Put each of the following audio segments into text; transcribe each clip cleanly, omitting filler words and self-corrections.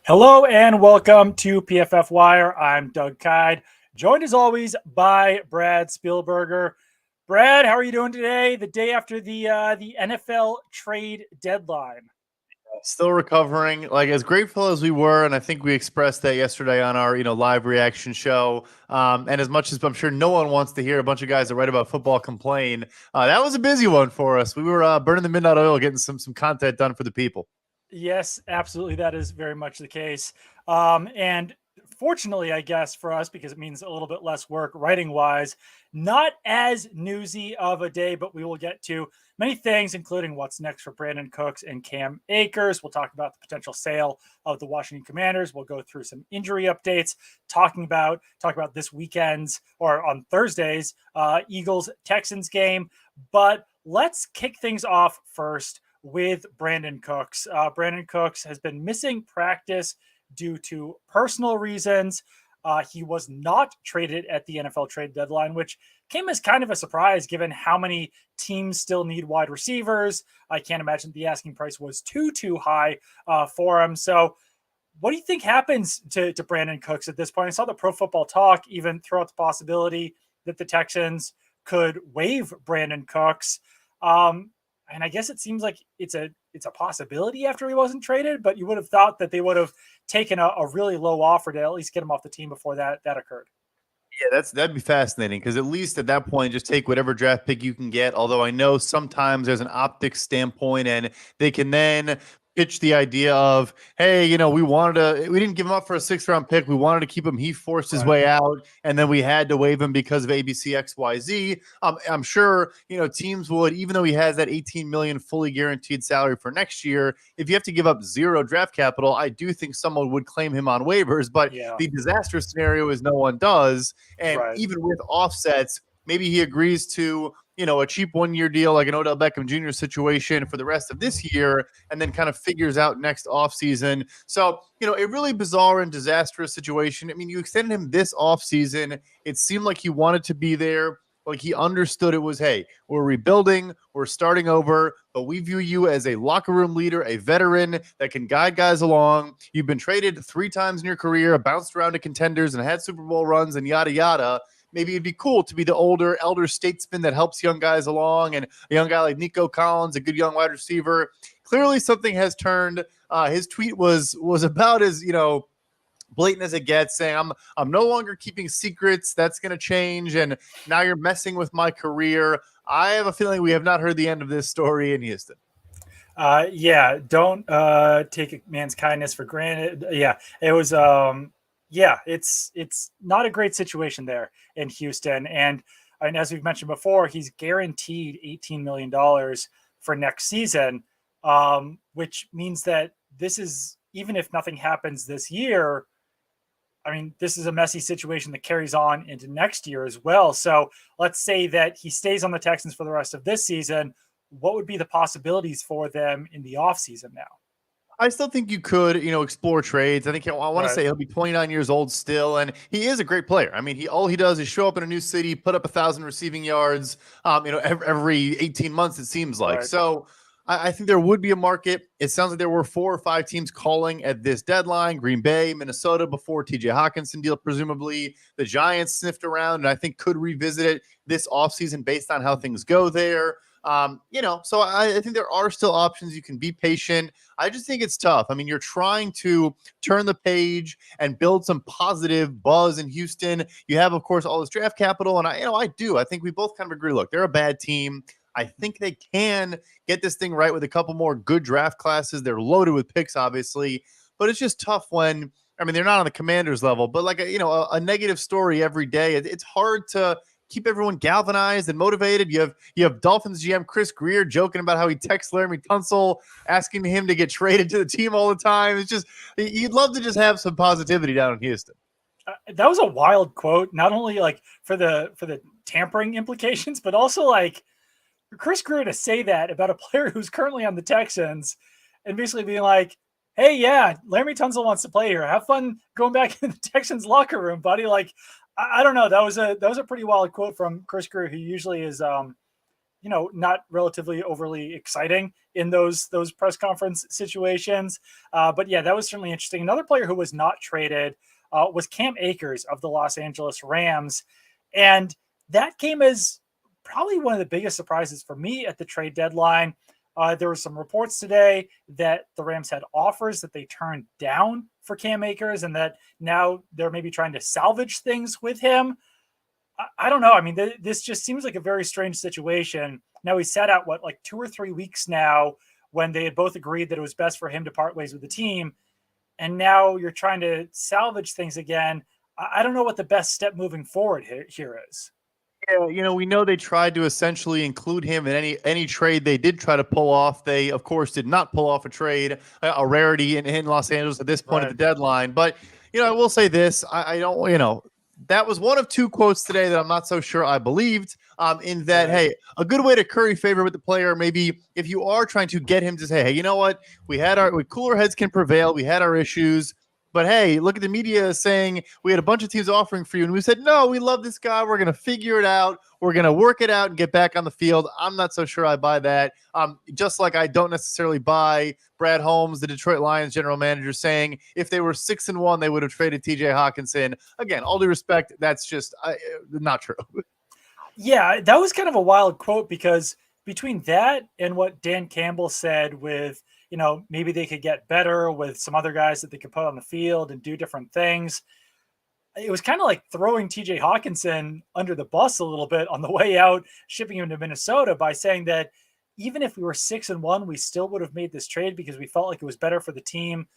Hello and welcome to PFF Wire. I'm Doug Kyed, joined as always by Brad Spielberger. Brad, how are you doing today? The day after the NFL trade deadline. Still recovering. Like, as grateful as we were, and I think we expressed that yesterday on our live reaction show. And as much as I'm sure no one wants to hear a bunch of guys that write about football complain, that was a busy one for us. We were burning the midnight oil, getting some content done for the people. Yes, absolutely. That is very much the case. And fortunately, I guess, for us, because it means a little bit less work writing wise, not as newsy of a day, but we will get to many things, including what's next for Brandin Cooks and Cam Akers. We'll talk about the potential sale of the Washington Commanders. We'll go through some injury updates, talk about this weekend's, or on Thursday's, Eagles-Texans game. But let's kick things off first with Brandin Cooks. Brandin Cooks has been missing practice due to personal reasons. He was not traded at the NFL trade deadline, which came as kind of a surprise given how many teams still need wide receivers. I can't imagine the asking price was too high for him. So what do you think happens to Brandin Cooks at this point? I saw the Pro Football Talk even throw out the possibility that the Texans could waive Brandin Cooks. And I guess it seems like it's a possibility after he wasn't traded, but you would have thought that they would have taken a really low offer to at least get him off the team before that occurred. Yeah, that'd be fascinating, because at least at that point, just take whatever draft pick you can get. Although I know sometimes there's an optics standpoint, and they can then pitch the idea of, hey, we didn't give him up for a 6th-round pick. We wanted to keep him. He forced his way out, and then we had to waive him because of ABC XYZ. I'm sure, teams would, even though he has that $18 million fully guaranteed salary for next year, if you have to give up 0 draft capital, I do think someone would claim him on waivers. But the disastrous scenario is no one does. And even with offsets, maybe he agrees to a cheap 1-year deal, like an Odell Beckham Jr. situation for the rest of this year, and then kind of figures out next offseason. So, a really bizarre and disastrous situation. I mean, you extended him this offseason. It seemed like he wanted to be there. Like, he understood it was, hey, we're rebuilding, we're starting over, but we view you as a locker room leader, a veteran that can guide guys along. You've been traded 3 times in your career, bounced around to contenders and had Super Bowl runs and yada, yada. Maybe it'd be cool to be the elder statesman that helps young guys along, and a young guy like Nico Collins, a good young wide receiver. Clearly something has turned. His tweet was about as, blatant as it gets, saying, I'm no longer keeping secrets. That's going to change. And now you're messing with my career. I have a feeling we have not heard the end of this story in Houston. Don't take a man's kindness for granted. It was, it's not a great situation there in Houston. And as we've mentioned before, he's guaranteed $18 million for next season, which means that this is, even if nothing happens this year, I mean, this is a messy situation that carries on into next year as well. So let's say that he stays on the Texans for the rest of this season. What would be the possibilities for them in the offseason now? I still think you could, explore trades. I think I want to say he'll be 29 years old still, and he is a great player. I mean, all he does is show up in a new city, put up 1,000 receiving yards, every 18 months, it seems like. So I think there would be a market. It sounds like there were 4 or 5 teams calling at this deadline: Green Bay, Minnesota before TJ Hawkinson deal, presumably. The Giants sniffed around and I think could revisit it this offseason based on how things go there. So I think there are still options. You can be patient. I just think it's tough. I mean, you're trying to turn the page and build some positive buzz in Houston. You have, of course, all this draft capital. And I think we both kind of agree. Look, they're a bad team. I think they can get this thing right with a couple more good draft classes. They're loaded with picks, obviously, but it's just tough when, they're not on the Commanders level, but like a negative story every day. It's hard to keep everyone galvanized and motivated. You have Dolphins GM Chris Greer joking about how he texts Laremy Tunsil, asking him to get traded to the team all the time. It's just, you'd love to just have some positivity down in Houston. That was a wild quote, not only like for the tampering implications, but also like Chris Greer to say that about a player who's currently on the Texans and basically being like, hey, yeah, Laremy Tunsil wants to play here. Have fun going back in the Texans locker room, buddy. Like, I don't know. That was a pretty wild quote from Chris Greer, who usually is, not relatively overly exciting in those press conference situations. But yeah, that was certainly interesting. Another player who was not traded was Cam Akers of the Los Angeles Rams. And that came as probably one of the biggest surprises for me at the trade deadline. There were some reports today that the Rams had offers that they turned down for Cam Akers and that now they're maybe trying to salvage things with him. I don't know. I mean, this just seems like a very strange situation. Now he's sat out, like 2 or 3 weeks now when they had both agreed that it was best for him to part ways with the team. And now you're trying to salvage things again. I don't know what the best step moving forward here is. Yeah, we know they tried to essentially include him in any trade they did try to pull off. They, of course, did not pull off a trade, a rarity in Los Angeles at this point of the deadline. But, I will say this. I don't, that was one of 2 quotes today that I'm not so sure I believed, in that, hey, a good way to curry favor with the player, maybe if you are trying to get him to say, hey, you know what, we cooler heads can prevail. We had our issues. But hey, look at the media saying we had a bunch of teams offering for you. And we said, no, we love this guy. We're going to figure it out. We're going to work it out and get back on the field. I'm not so sure I buy that. Just like I don't necessarily buy Brad Holmes, the Detroit Lions general manager, saying if they were 6-1, they would have traded TJ Hawkinson. Again, all due respect, that's just not true. Yeah, that was kind of a wild quote because between that and what Dan Campbell said with, maybe they could get better with some other guys that they could put on the field and do different things. It was kind of like throwing TJ Hawkinson under the bus a little bit on the way out, shipping him to Minnesota by saying that even if we were 6-1, we still would have made this trade because we felt like it was better for the team,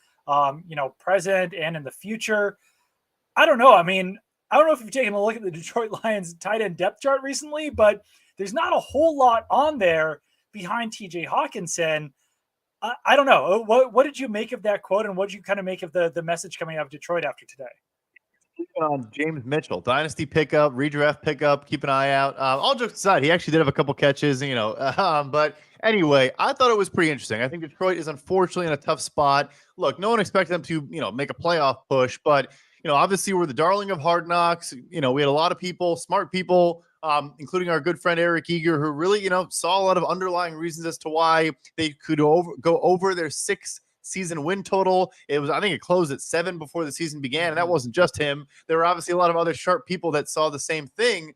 present and in the future. I don't know. I mean, I don't know if you've taken a look at the Detroit Lions tight end depth chart recently, but there's not a whole lot on there behind TJ Hawkinson. I don't know. What did you make of that quote, and what did you kind of make of the message coming out of Detroit after today? James Mitchell, dynasty pickup, redraft pickup. Keep an eye out. All jokes aside, he actually did have a couple catches, but anyway, I thought it was pretty interesting. I think Detroit is unfortunately in a tough spot. Look, no one expected them to, make a playoff push, but obviously we're the darling of Hard Knocks. We had a lot of people, smart people, including our good friend Eric Eager, who really, saw a lot of underlying reasons as to why they could go over their 6-season win total. I think it closed at 7 before the season began, and that wasn't just him. There were obviously a lot of other sharp people that saw the same thing.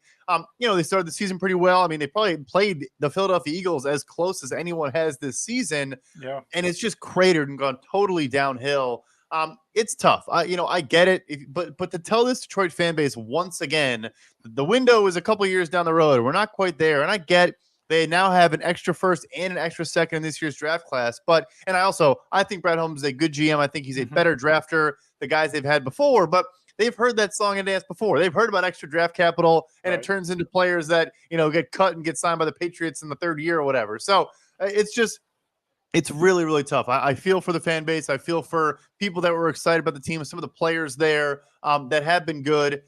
They started the season pretty well. I mean, they probably played the Philadelphia Eagles as close as anyone has this season. Yeah. And it's just cratered and gone totally downhill. It's tough. I get it. But to tell this Detroit fan base once again, the window is a couple years down the road. We're not quite there. And I get they now have an extra first and an extra second in this year's draft class. I think Brad Holmes is a good GM. I think he's a better drafter, the guys they've had before. But they've heard that song and dance before. They've heard about extra draft capital, and it turns into players that, get cut and get signed by the Patriots in the 3rd year or whatever. So it's really, really tough. I feel for the fan base. I feel for people that were excited about the team, some of the players there that have been good.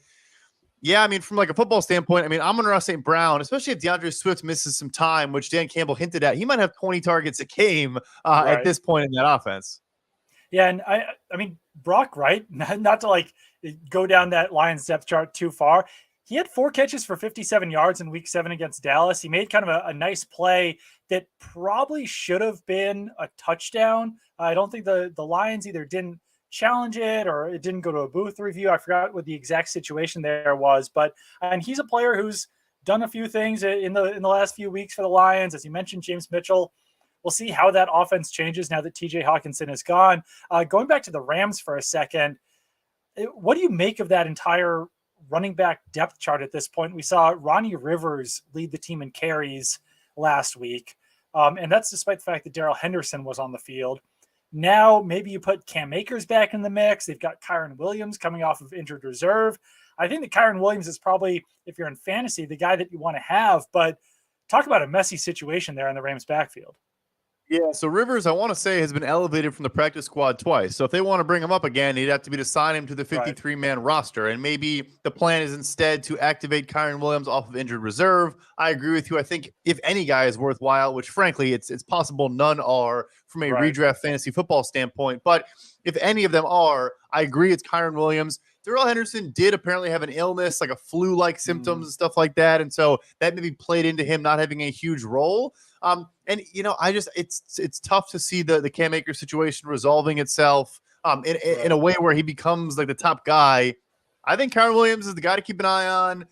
Yeah, I mean, from like a football standpoint, Amon-Ra St. Brown, especially if DeAndre Swift misses some time, which Dan Campbell hinted at, he might have 20 targets a game at this point in that offense. Yeah, and I mean, Brock Wright, not to like go down that Lions depth chart too far. He had 4 catches for 57 yards in week 7 against Dallas. He made kind of a nice play that probably should have been a touchdown. I don't think the Lions either didn't challenge it or it didn't go to a booth review. I forgot what the exact situation there was, and he's a player who's done a few things in the last few weeks for the Lions. As you mentioned, James Mitchell. We'll see how that offense changes now that TJ Hawkinson is gone. Going back to the Rams for a second, what do you make of that entire running back depth chart at this point? We saw Ronnie Rivers lead the team in carries last week. And that's despite the fact that Darrell Henderson was on the field. Now, maybe you put Cam Akers back in the mix. They've got Kyren Williams coming off of injured reserve. I think that Kyren Williams is probably, if you're in fantasy, the guy that you want to have. But talk about a messy situation there in the Rams backfield. Yeah, so Rivers, I want to say, has been elevated from the practice squad twice. So if they want to bring him up again, he'd have to be to sign him to the 53-man roster. And maybe the plan is instead to activate Kyren Williams off of injured reserve. I agree with you. I think if any guy is worthwhile, which frankly, it's possible none are from a redraft fantasy football standpoint. But if any of them are, I agree it's Kyren Williams. Darrell Henderson did apparently have an illness, like a flu-like symptoms and stuff like that. And so that maybe played into him not having a huge role. And it's tough to see the Cam Akers situation resolving itself in a way where he becomes like the top guy. I think Kyren Williams is the guy to keep an eye on.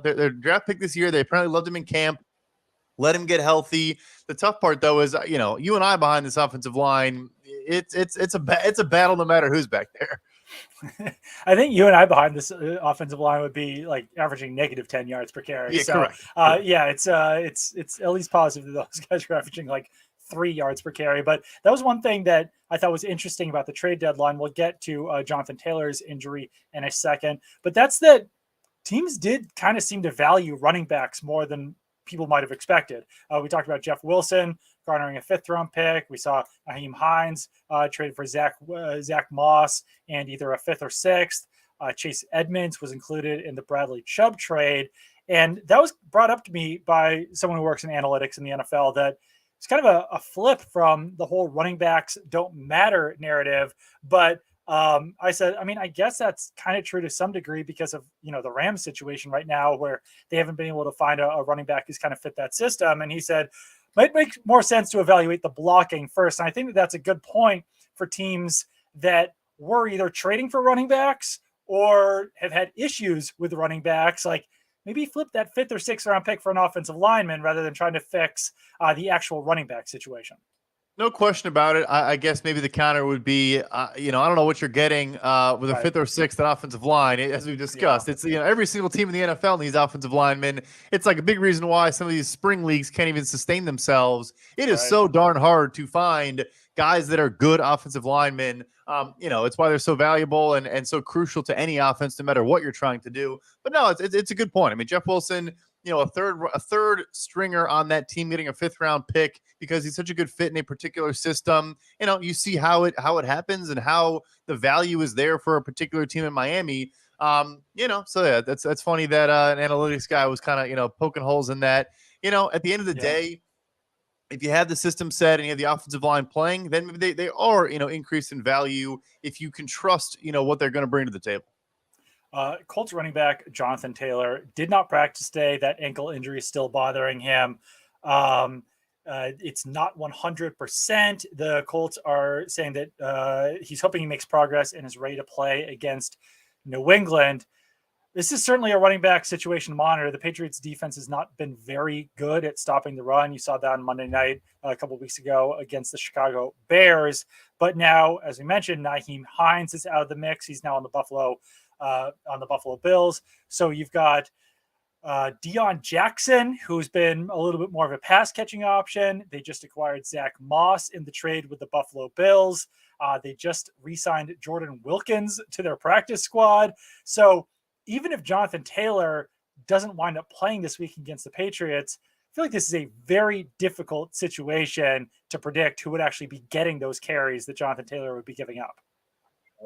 Their draft pick this year, they apparently loved him in camp. Let him get healthy. The tough part though is, you and I behind this offensive line, it's a battle no matter who's back there. I think you and I behind this offensive line would be like averaging negative 10 yards per carry. Yeah, so, correct. It's at least positive that those guys are averaging like 3 yards per carry. But that was one thing that I thought was interesting about the trade deadline. We'll get to Jonathan Taylor's injury in a second, but that's that teams did kind of seem to value running backs more than people might have expected. We talked about Jeff Wilson garnering a 5th-round pick. We saw Nyheim Hines traded for Zach Moss and either a 5th or 6th. Chase Edmonds was included in the Bradley Chubb trade. And that was brought up to me by someone who works in analytics in the NFL that it's kind of a flip from the whole running backs don't matter narrative. But I said, I guess that's kind of true to some degree because of, the Rams situation right now where they haven't been able to find a running back who's kind of fit that system. And he said, might make more sense to evaluate the blocking first. And I think that's a good point for teams that were either trading for running backs or have had issues with running backs. Like maybe flip that 5th or 6th round pick for an offensive lineman rather than trying to fix the actual running back situation. No question about it. I guess maybe the counter would be, I don't know what you're getting with a 5th or 6th at offensive line, as we've discussed. It's, every single team in the NFL needs offensive linemen. It's like a big reason why some of these spring leagues can't even sustain themselves. It is so darn hard to find guys that are good offensive linemen. It's why they're so valuable and so crucial to any offense, no matter what you're trying to do. But no, it's a good point. Jeff Wilson, a third stringer on that team getting a 5th-round pick because he's such a good fit in a particular system. You see how it happens and how the value is there for a particular team in Miami. So yeah, that's funny that an analytics guy was kind of, poking holes in that. At the end of the day, if you have the system set and you have the offensive line playing, then maybe they are, increased in value if you can trust, what they're going to bring to the table. Colts running back Jonathan Taylor did not practice today. That ankle injury is still bothering him. It's not 100%. The Colts are saying that he's hoping he makes progress and is ready to play against New England. This is certainly a running back situation to monitor. The Patriots defense has not been very good at stopping the run. You saw that on Monday night a couple of weeks ago against the Chicago Bears. But now, as we mentioned, Nyheim Hines is out of the mix. He's now on the Buffalo Bills. So you've got Deion Jackson, who's been a little bit more of a pass catching option. They just acquired Zach Moss in the trade with the Buffalo Bills. They just re-signed Jordan Wilkins to their practice squad. So even if Jonathan Taylor doesn't wind up playing this week against the Patriots, I feel like this is a very difficult situation to predict who would actually be getting those carries that Jonathan Taylor would be giving up.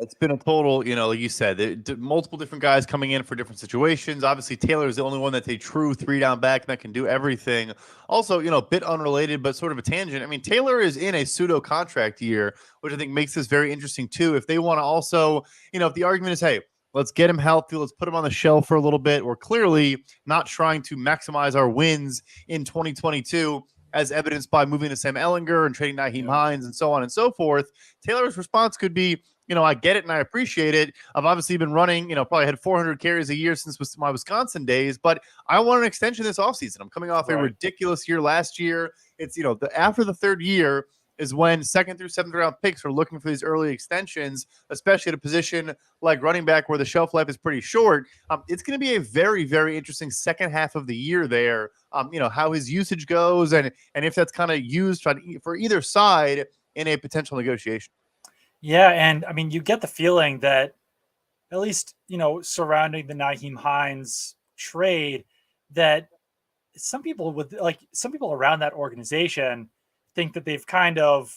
It's been a total, like you said, multiple different guys coming in for different situations. Obviously, Taylor is the only one that's a true 3-down back that can do everything. Also, a bit unrelated, but sort of a tangent. Taylor is in a pseudo contract year, which I think makes this very interesting too. If they want to also, if the argument is, hey, let's get him healthy, let's put him on the shelf for a little bit. We're clearly not trying to maximize our wins in 2022, as evidenced by moving to Sam Ehlinger and trading Nyheim Hines and so on and so forth. Taylor's response could be, I get it and I appreciate it. I've obviously been running, probably had 400 carries a year since my Wisconsin days, but I want an extension this offseason. I'm coming off a ridiculous year last year. It's, after the 3rd year is when 2nd through 7th round picks are looking for these early extensions, especially at a position like running back where the shelf life is pretty short. It's going to be a very, very interesting second half of the year there. How his usage goes and if that's kind of used for either side in a potential negotiation. Yeah, and you get the feeling that at least, surrounding the Nyheim Hines trade, that some people around that organization think that they've kind of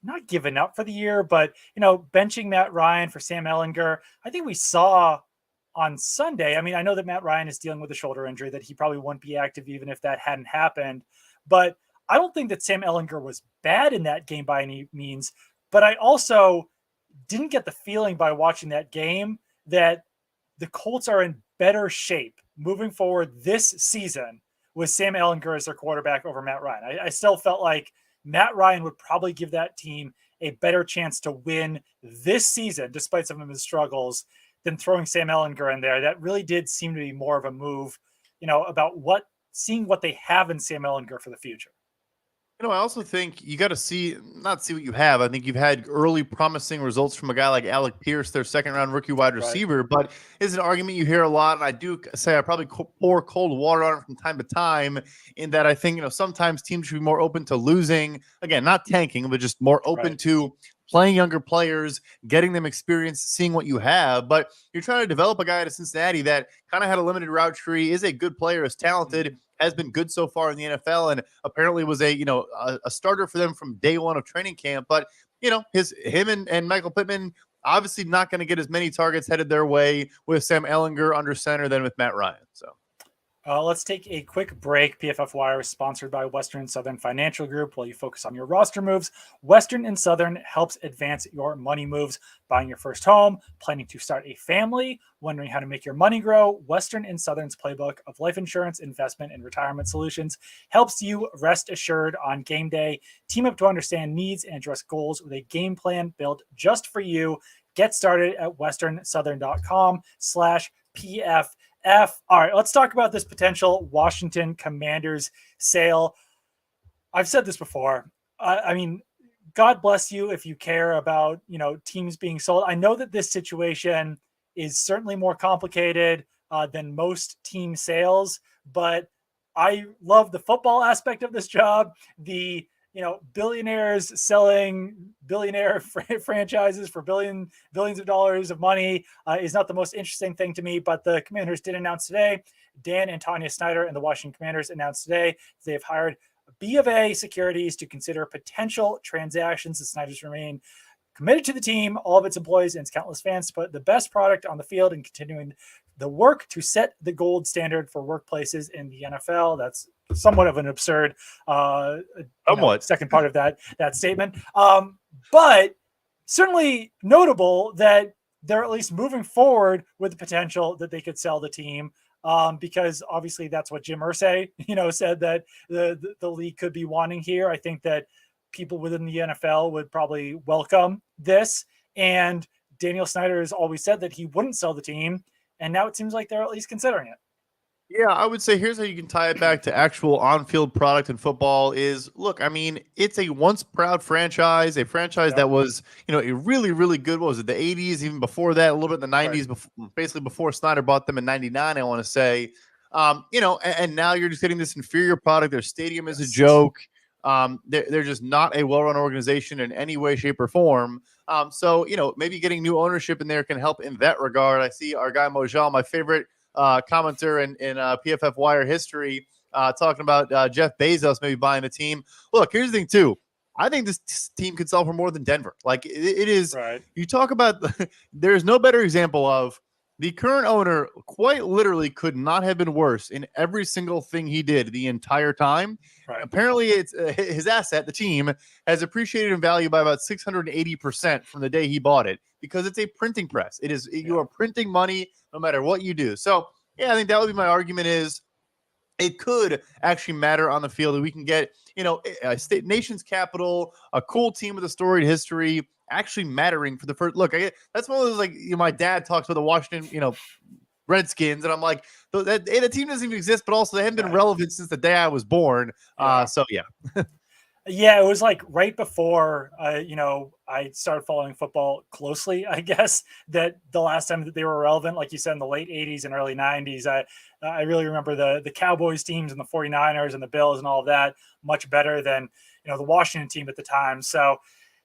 not given up for the year, but benching Matt Ryan for Sam Ehlinger. I think we saw on Sunday. I mean, I know that Matt Ryan is dealing with a shoulder injury, that he probably wouldn't be active even if that hadn't happened. But I don't think that Sam Ehlinger was bad in that game by any means. But I also didn't get the feeling by watching that game that the Colts are in better shape moving forward this season with Sam Ehlinger as their quarterback over Matt Ryan. I still felt like Matt Ryan would probably give that team a better chance to win this season, despite some of his struggles, than throwing Sam Ehlinger in there. That really did seem to be more of a move, about seeing what they have in Sam Ehlinger for the future. I also think you got to not see what you have. I think you've had early promising results from a guy like Alec Pierce, their second-round rookie wide receiver, right. But it's an argument you hear a lot, and I do say I probably pour cold water on it from time to time, in that I think, sometimes teams should be more open to losing. Again, not tanking, but just more open to playing younger players, getting them experience, seeing what you have. But you're trying to develop a guy at Cincinnati that kind of had a limited route tree, is a good player, is talented, has been good so far in the NFL, and apparently was a starter for them from day one of training camp. But him and Michael Pittman obviously not going to get as many targets headed their way with Sam Ehlinger under center than with Matt Ryan. So let's take a quick break. PFF Wire is sponsored by Western and Southern Financial Group. While you focus on your roster moves, Western and Southern helps advance your money moves. Buying your first home, planning to start a family, wondering how to make your money grow, Western and Southern's playbook of life insurance, investment, and retirement solutions helps you rest assured on game day. Team up to understand needs and address goals with a game plan built just for you. Get started at westernsouthern.com/PFF. All right, let's talk about this potential Washington Commanders sale. I've said this before. I mean, God bless you if you care about, teams being sold. I know that this situation is certainly more complicated than most team sales, but I love the football aspect of this job. The billionaires selling billionaire franchises for billions of dollars of money is not the most interesting thing to me, but the Commanders did announce today, Dan and Tanya Snyder and the Washington Commanders announced today they've hired B of A Securities to consider potential transactions. The Snyders remain committed to the team, all of its employees, and its countless fans to put the best product on the field and continuing the work to set the gold standard for workplaces in the NFL. That's somewhat of an absurd second part of that statement. But certainly notable that they're at least moving forward with the potential that they could sell the team, because obviously that's what Jim Irsay, said that the league could be wanting here. I think that people within the NFL would probably welcome this. And Daniel Snyder has always said that he wouldn't sell the team. And now it seems like they're at least considering it. Yeah, I would say here's how you can tie it back to actual on-field product in football is, look, I mean, it's a once proud franchise, that was, a really, really good, what was it, the 80s, even before that, a little bit in the 90s, basically before Snyder bought them in 99, I want to say. And now you're just getting this inferior product. Their stadium is a joke. They're just not a well-run organization in any way, shape, or form. So, maybe getting new ownership in there can help in that regard. I see our guy Mojal, my favorite commenter in PFF Wire history, talking about Jeff Bezos maybe buying the team. Look, here's the thing, too. I think this team could sell for more than Denver. Like, it is right. You talk about there's no better example of the current owner quite literally could not have been worse in every single thing he did the entire time. Right. Apparently, it's his asset, the team, has appreciated in value by about 680% from the day he bought it, because it's a printing press. It is you are printing money no matter what you do. So, yeah, I think that would be my argument is it could actually matter on the field that we can get, a state nation's capital, a cool team with a storied history, actually mattering for the first look. That's one of those, like, my dad talks about the Washington, Redskins, and I'm like, the team doesn't even exist, but also they haven't been relevant since the day I was born. So yeah. Yeah, it was like right before, I started following football closely, I guess, that the last time that they were relevant, like you said, in the late 80s and early 90s, I really remember the Cowboys teams and the 49ers and the Bills and all of that much better than, the Washington team at the time. So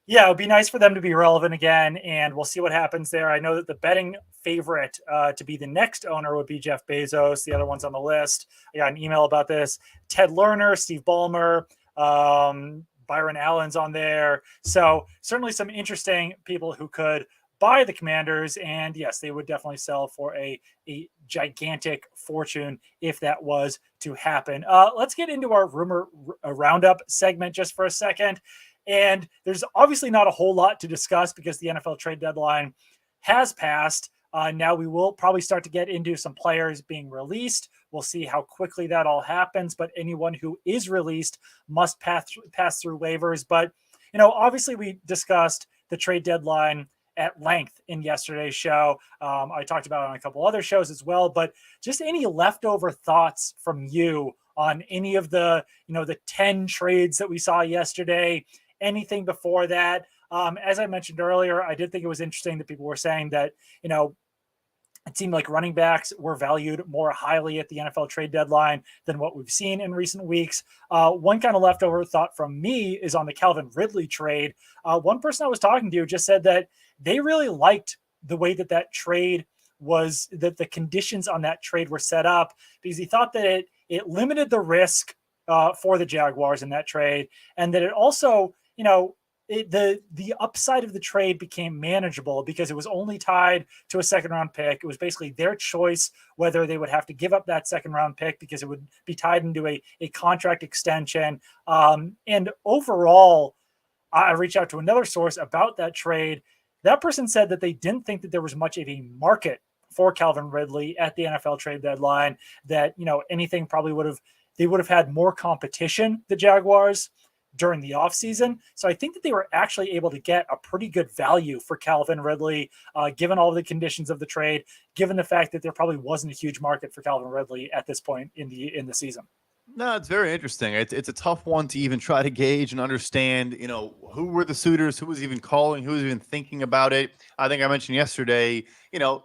Yeah, it would be nice for them to be relevant again, and we'll see what happens there. I know that the betting favorite to be the next owner would be Jeff Bezos. The other ones on the list, I got an email about this. Ted Lerner, Steve Ballmer, Byron Allen's on there. So certainly some interesting people who could buy the Commanders, and yes, they would definitely sell for a gigantic fortune if that was to happen. Let's get into our rumor roundup segment just for a second. And there's obviously not a whole lot to discuss because the NFL trade deadline has passed. Now we will probably start to get into some players being released. We'll see how quickly that all happens. But anyone who is released must pass through waivers. But, obviously we discussed the trade deadline at length in yesterday's show. I talked about it on a couple other shows as well. But just any leftover thoughts from you on any of the 10 trades that we saw yesterday, anything before that. As I mentioned earlier, I did think it was interesting that people were saying that, it seemed like running backs were valued more highly at the NFL trade deadline than what we've seen in recent weeks. One kind of leftover thought from me is on the Calvin Ridley trade. One person I was talking to just said that they really liked the way that trade was, that the conditions on that trade were set up, because he thought that it limited the risk for the Jaguars in that trade, and that it also, the upside of the trade became manageable because it was only tied to a second round pick. It was basically their choice whether they would have to give up that second round pick because it would be tied into a contract extension. And overall, I reached out to another source about that trade. That person said that they didn't think that there was much of a market for Calvin Ridley at the NFL trade deadline, that, anything probably they would have had more competition, the Jaguars, during the offseason. So I think that they were actually able to get a pretty good value for Calvin Ridley, given all the conditions of the trade, given the fact that there probably wasn't a huge market for Calvin Ridley at this point in the season. No, it's very interesting. It's a tough one to even try to gauge and understand, who were the suitors, who was even calling, who was even thinking about it. I think I mentioned yesterday,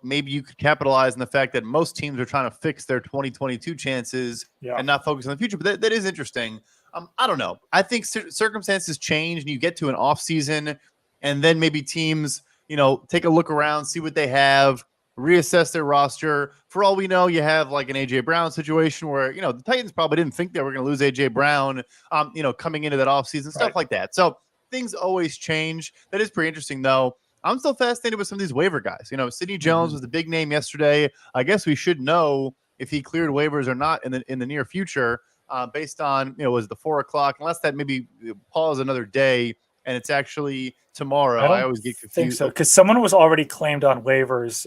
maybe you could capitalize on the fact that most teams are trying to fix their 2022 chances and not focus on the future. But that is interesting. I don't know. I think circumstances change and you get to an off season, and then maybe teams, take a look around, see what they have, reassess their roster. For all we know, you have like an AJ Brown situation where, the Titans probably didn't think they were going to lose AJ Brown, coming into that offseason, stuff like that. So things always change. That is pretty interesting, though. I'm still fascinated with some of these waiver guys. Sidney Jones was the big name yesterday. I guess we should know if he cleared waivers or not in the near future, based on, was the 4 o'clock, unless that maybe pause another day and it's actually tomorrow. I always get confused. Think so, because someone was already claimed on waivers.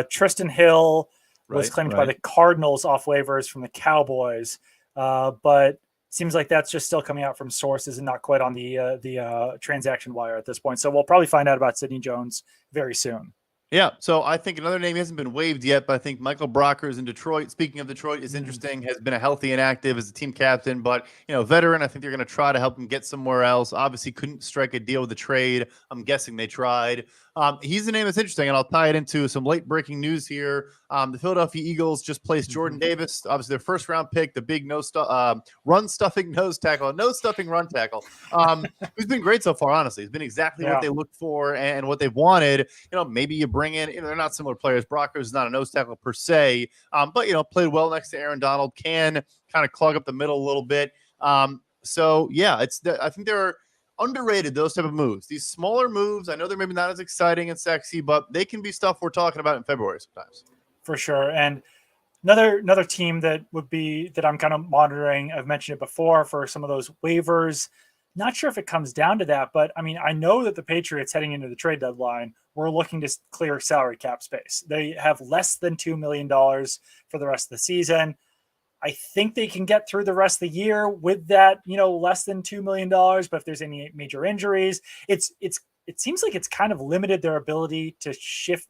Tristan Hill was claimed by the Cardinals off waivers from the Cowboys, but seems like that's just still coming out from sources and not quite on the transaction wire at this point. So we'll probably find out about Sidney Jones very soon. Yeah, so I think another name hasn't been waived yet, but I think Michael Brockers in Detroit, speaking of Detroit, is interesting, has been a healthy and active as a team captain, but, veteran. I think they're going to try to help him get somewhere else. Obviously couldn't strike a deal with the trade. I'm guessing they tried. He's the name that's interesting, and I'll tie it into some late breaking news here. The Philadelphia Eagles just placed Jordan Davis, obviously their first round pick, the big run stuffing nose tackle, nose stuffing run tackle. Who's been great so far, honestly. He's been exactly what they looked for and what they've wanted. Maybe you bring in, they're not similar players. Brockers is not a nose tackle per se, but, played well next to Aaron Donald, can kind of clog up the middle a little bit. So yeah, I think they're underrated, those type of moves. These smaller moves, I know they're maybe not as exciting and sexy, but they can be stuff we're talking about in February sometimes. For sure. And another team that I'm kind of monitoring, I've mentioned it before, for some of those waivers. Not sure if it comes down to that, but I mean, I know that the Patriots heading into the trade deadline were looking to clear salary cap space. They have less than $2 million for the rest of the season. I think they can get through the rest of the year with that, less than $2 million. But if there's any major injuries, it seems like it's kind of limited their ability to shift,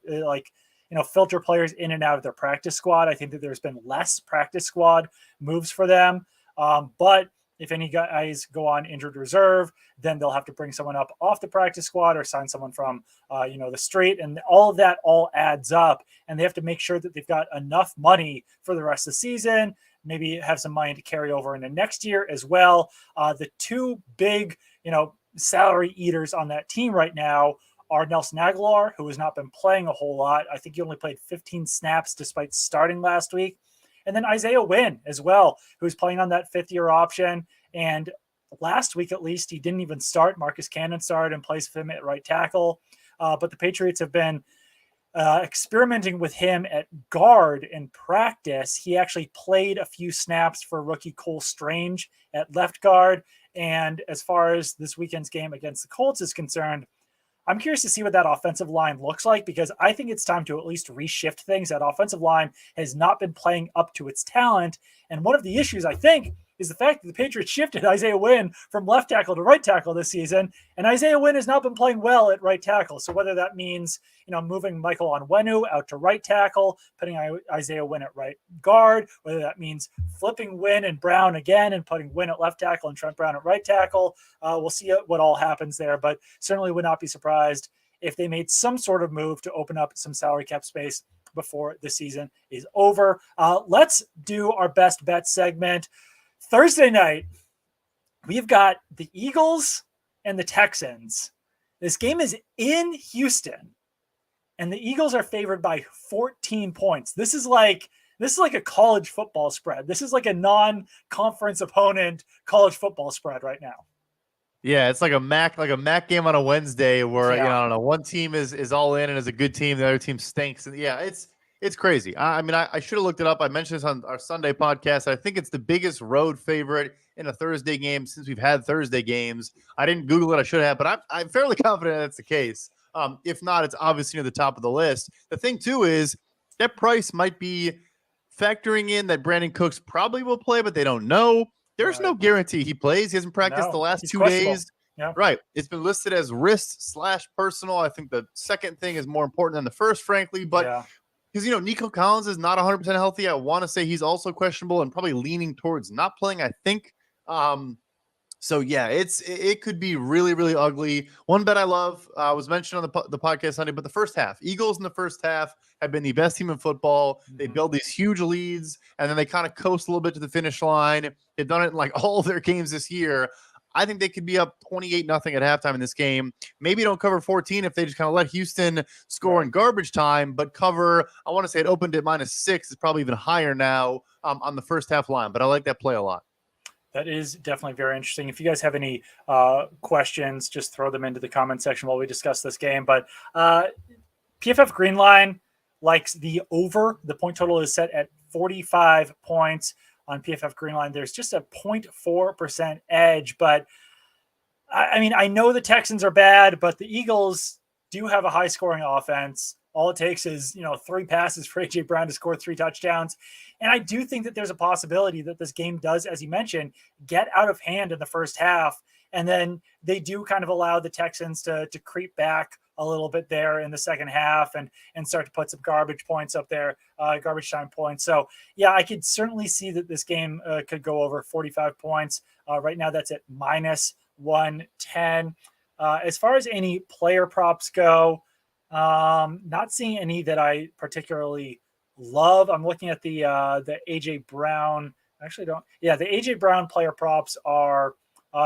filter players in and out of their practice squad. I think that there's been less practice squad moves for them. But if any guys go on injured reserve, then they'll have to bring someone up off the practice squad or sign someone from, the street. And all of that all adds up. And they have to make sure that they've got enough money for the rest of the season, maybe have some money to carry over into next year as well. The two big, salary eaters on that team right now are Nelson Aguilar, who has not been playing a whole lot. I think he only played 15 snaps despite starting last week. And then Isaiah Wynn as well, who's playing on that fifth-year option. And last week, at least, he didn't even start. Marcus Cannon started in place of him at right tackle. But the Patriots have been experimenting with him at guard in practice. He actually played a few snaps for rookie Cole Strange at left guard. And as far as this weekend's game against the Colts is concerned, I'm curious to see what that offensive line looks like, because I think it's time to at least reshift things. That offensive line has not been playing up to its talent. And one of the issues, I think, is the fact that the Patriots shifted Isaiah Wynn from left tackle to right tackle this season, and Isaiah Wynn has not been playing well at right tackle. So whether that means, moving Michael Onwenu out to right tackle, putting Isaiah Wynn at right guard, whether that means flipping Wynn and Brown again and putting Wynn at left tackle and Trent Brown at right tackle, we'll see what all happens there. But certainly would not be surprised if they made some sort of move to open up some salary cap space before the season is over. Let's do our best bet segment. Thursday night, we've got the Eagles and the Texans. This game is in Houston, and the Eagles are favored by 14 points. This is like a college football spread. This is like a non-conference opponent college football spread right now. Yeah, it's like a MAC game on a Wednesday where I don't know, one team is all in and is a good team, the other team stinks. And yeah, it's crazy. I should have looked it up. I mentioned this on our Sunday podcast. I think it's the biggest road favorite in a Thursday game since we've had Thursday games. I didn't Google it. I should have, but I'm fairly confident that's the case. If not, it's obviously near the top of the list. The thing, too, is that price might be factoring in that Brandin Cooks probably will play, but they don't know. There's no guarantee he plays. He hasn't practiced the last 2 days. Yeah. Right. It's been listed as wrist/personal. I think the second thing is more important than the first, frankly. But because, Nico Collins is not 100% healthy. I want to say he's also questionable and probably leaning towards not playing, I think. So, yeah, it could be really, really ugly. One bet I love was mentioned on the podcast Sunday, but the first half. Eagles in the first half have been the best team in football. They build these huge leads, and then they kind of coast a little bit to the finish line. They've done it in like all their games this year. I think they could be up 28-0 at halftime in this game. Maybe don't cover 14 if they just kind of let Houston score in garbage time, but cover, I want to say it opened at -6. It's probably even higher now on the first half line, but I like that play a lot. That is definitely very interesting. If you guys have any questions, just throw them into the comment section while we discuss this game. But PFF Greenline likes the over. The point total is set at 45 points. On PFF Greenline, there's just a 0.4% edge, but I know the Texans are bad, but the Eagles do have a high scoring offense. All it takes is, 3 passes for AJ Brown to score 3 touchdowns. And I do think that there's a possibility that this game does, as you mentioned, get out of hand in the first half. And then they do kind of allow the Texans to creep back a little bit there in the second half and start to put some garbage points up there, garbage time points. So, yeah, I could certainly see that this game could go over 45 points. Right now, that's at -110. As far as any player props go, not seeing any that I particularly love. I'm looking at the AJ Brown. Actually, don't. Yeah, the AJ Brown player props are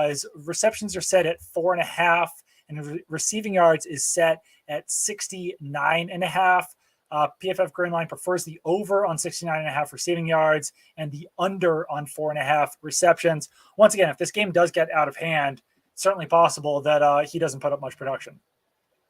his receptions are set at 4.5. And receiving yards is set at 69.5. PFF Greenline prefers the over on 69.5 receiving yards and the under on 4.5 receptions. Once again, if this game does get out of hand, it's certainly possible that he doesn't put up much production.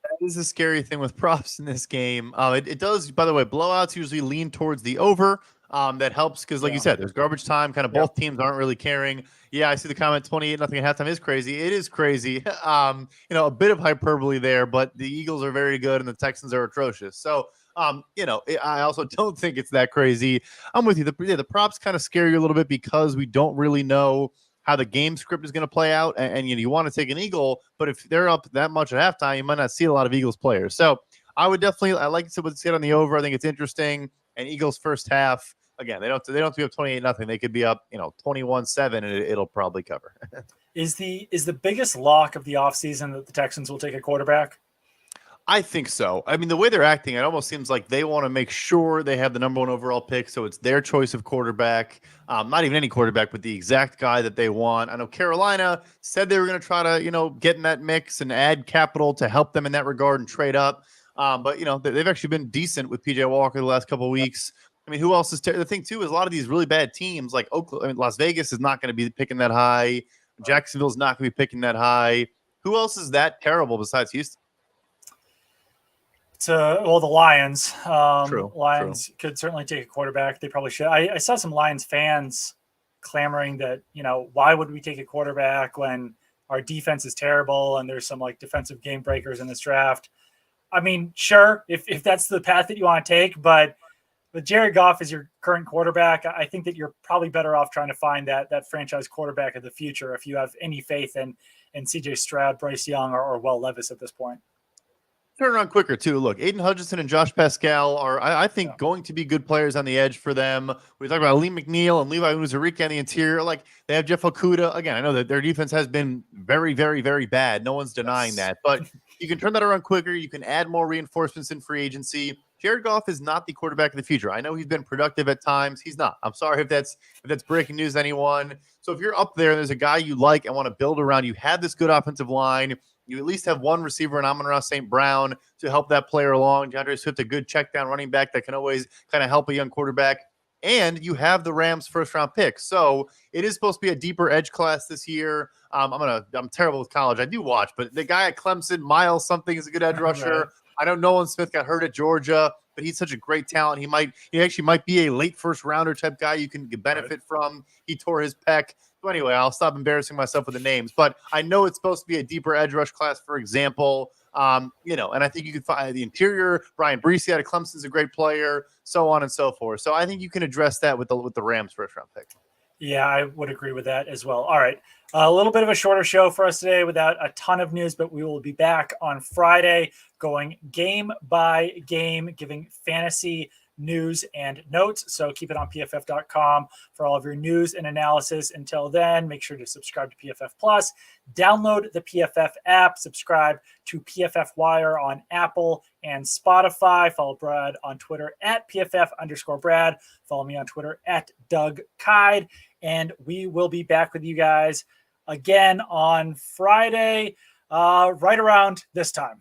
That is a scary thing with props in this game. It does, by the way, blowouts usually lean towards the over. That helps because, like you said, there's garbage time. Kind of both teams aren't really caring. Yeah, I see the comment 28-0 at halftime is crazy. It is crazy. A bit of hyperbole there, but the Eagles are very good and the Texans are atrocious. So, I also don't think it's that crazy. I'm with you. The props kind of scare you a little bit because we don't really know how the game script is going to play out. And you want to take an Eagle, but if they're up that much at halftime, you might not see a lot of Eagles players. So I would definitely, I like to sit on the over. I think it's interesting. And Eagles first half, again, they don't have to be up 28-0. They could be up, 21-7 and it'll probably cover. Is the biggest lock of the offseason that the Texans will take a quarterback? I think so. I mean, the way they're acting, it almost seems like they want to make sure they have the number one overall pick, so it's their choice of quarterback. Not even any quarterback, but the exact guy that they want. I know Carolina said they were going to try to, get in that mix and add capital to help them in that regard and trade up. But they've actually been decent with PJ Walker the last couple of weeks. I mean, who else is the thing too is a lot of these really bad teams like Oakland, Las Vegas is not going to be picking that high. Jacksonville's not going to be picking that high. Who else is that terrible besides Houston? The Lions. True. Lions could certainly take a quarterback. They probably should. I saw some Lions fans clamoring that, why would we take a quarterback when our defense is terrible and there's some like defensive game breakers in this draft. I mean, sure, if that's the path that you want to take, but with Jared Goff as your current quarterback, I think that you're probably better off trying to find that franchise quarterback of the future if you have any faith in CJ Stroud, Bryce Young, or Will Levis at this point. Turn around quicker too. Look, Aiden Hutchinson and Josh Pascal are, I think, going to be good players on the edge for them. We talk about Lee McNeil and Levi Unuzarike on the interior. Like they have Jeff Okudah. Again, I know that their defense has been very, very, very bad. No one's denying that. But you can turn that around quicker. You can add more reinforcements in free agency. Jared Goff is not the quarterback of the future. I know he's been productive at times. He's not. I'm sorry if that's breaking news to anyone. So if you're up there and there's a guy you like and want to build around, you have this good offensive line. You at least have one receiver in Amon-Ra St. Brown to help that player along. DeAndre Swift, a good check down running back that can always kind of help a young quarterback. And you have the Rams first round pick. So it is supposed to be a deeper edge class this year. I'm terrible with college. I do watch, but the guy at Clemson, Miles something, is a good edge rusher. Right. I know Nolan Smith got hurt at Georgia, but he's such a great talent. He actually might be a late first rounder type guy you can benefit from. He tore his pec. So anyway, I'll stop embarrassing myself with the names, but I know it's supposed to be a deeper edge rush class, for example. And I think you could find the interior. Brian Breesy out of Clemson is a great player, so on and so forth. So I think you can address that with the Rams first round pick. Yeah, I would agree with that as well. All right. A little bit of a shorter show for us today without a ton of news, but we will be back on Friday going game by game, giving fantasy news and notes. So keep it on pff.com for all of your news and analysis. Until then, make sure to subscribe to PFF Plus, download the PFF app, subscribe to PFF Wire on Apple and Spotify. Follow Brad on Twitter at PFF_Brad. Follow me on Twitter at Doug Kyed. And we will be back with you guys again on Friday, right around this time.